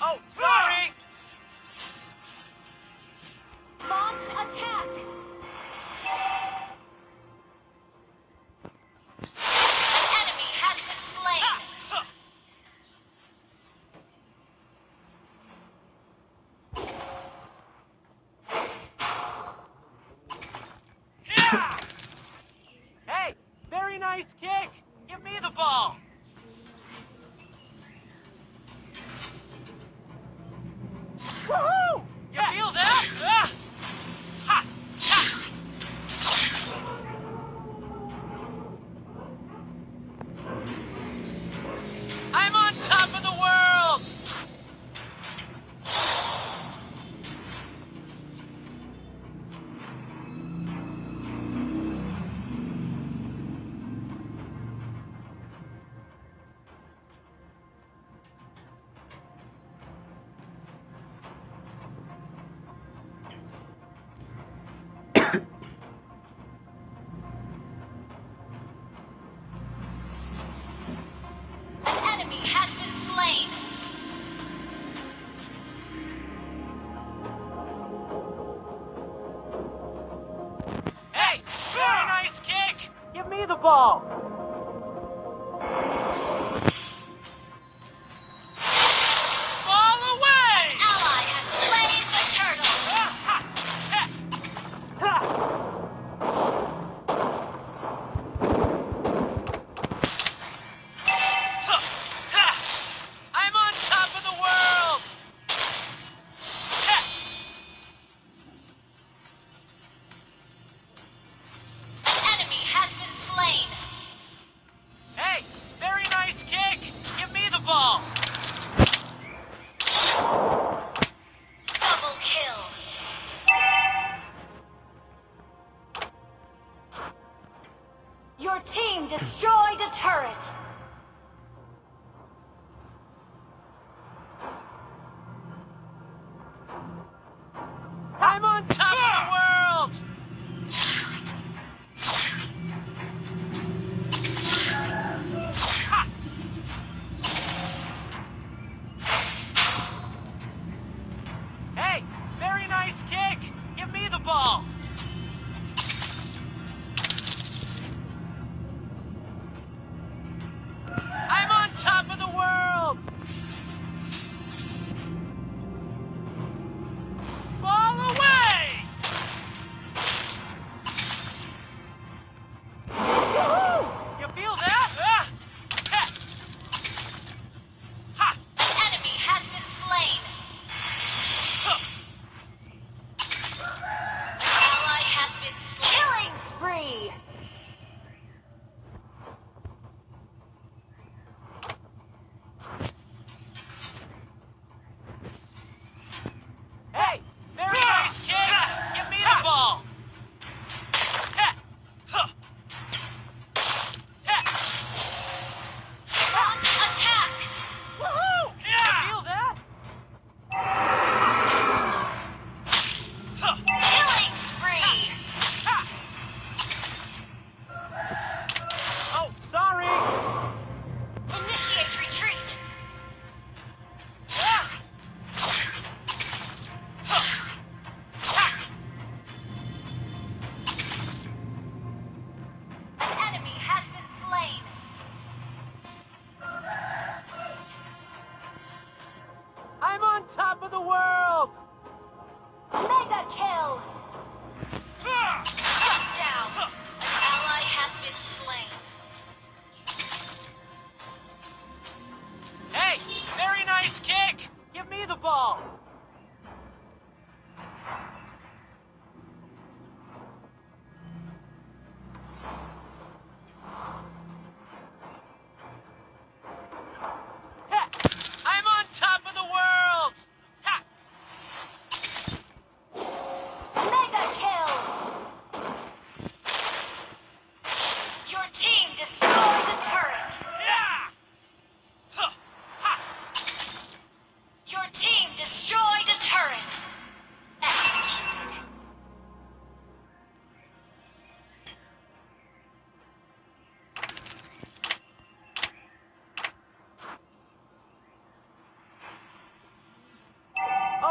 Oh, sorry! Launch attack! An enemy has been slain! Hey, very nice kick! Give me the ball! Woohoo! You feel that? Ha! Ha! I'm on top of the world! An enemy has been slain! Hey, very nice kick! Give me the ball! Ball away! Ally has slain the turtle! I'm on top of the world! An enemy has been slain! Hey, very nice kick! Give me the ball! Double kill! Your team destroyed a turret! I'm on top of the world! Hey, very nice kick! Give me the ball! I'm on top of the world! Ball away! Woohoo! You feel that? Ha! An enemy has been slain! An ally has been slain! Killing spree! Hey, very nice kick! Give me the ball! Launch attack! Woohoo! You feel that? Killing spree! Oh, sorry! Initiate retreat! An enemy has been slain! I'm on top of the world! Mega kill! Shut down! An ally has been slain! Hey, very nice kick! Give me the ball! I'm on top of the world! Mega kill! Your team destroyed a turret! Your team destroyed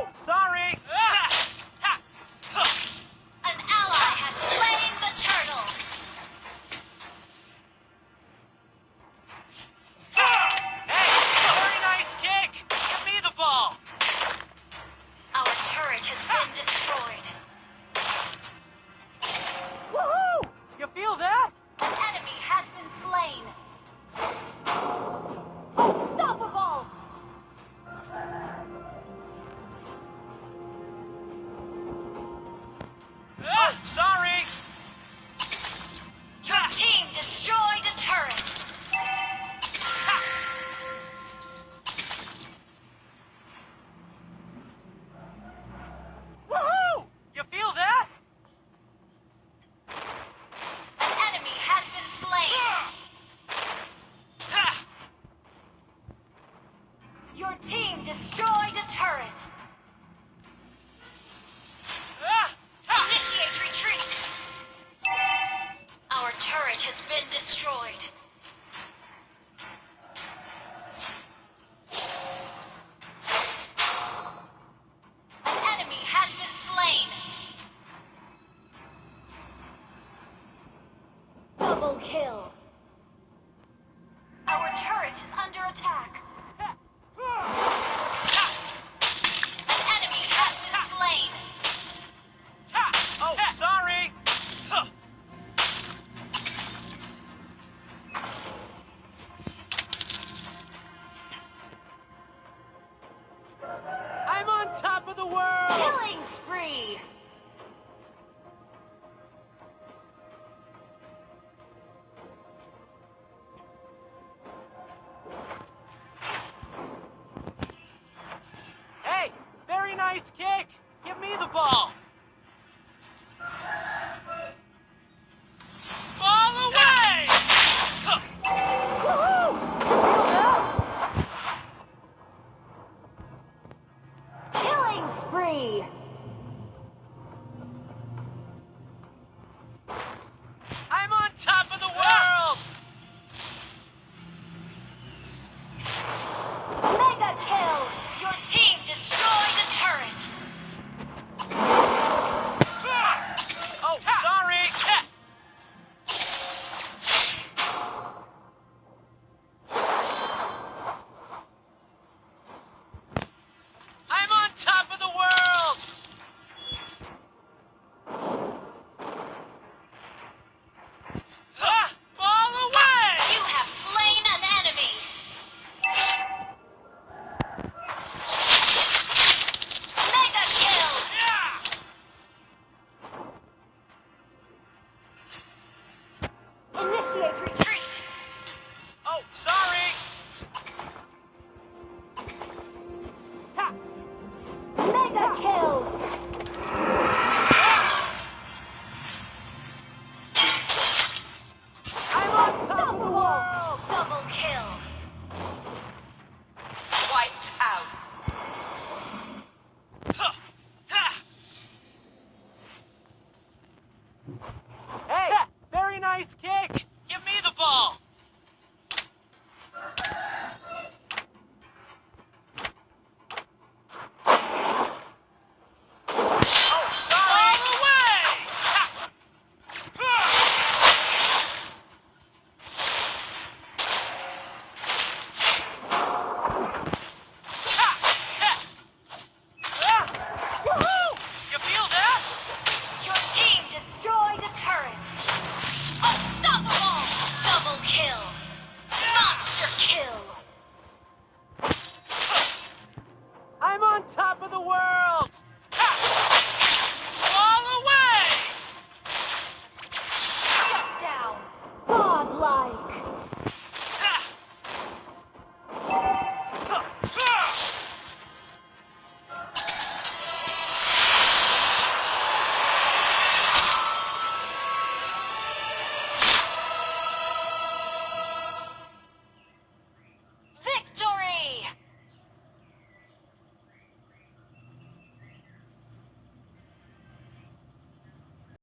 Oh, sorry! An ally has slain the turtle. Hey, very nice kick! Give me the ball! Our turret has been destroyed. Woohoo! You feel that? An enemy has been slain. Unstoppable! Sorry! Your team destroyed a turret. Woohoo! You feel that? An enemy has been slain. Your team destroyed a turret. Initiate retreat. Our turret has been destroyed. An enemy has been slain. Double kill. Our turret is under attack. An enemy has been slain. Oh, sorry! I'm on top of the world! Killing spree. Hey, very nice kick! Give me the ball!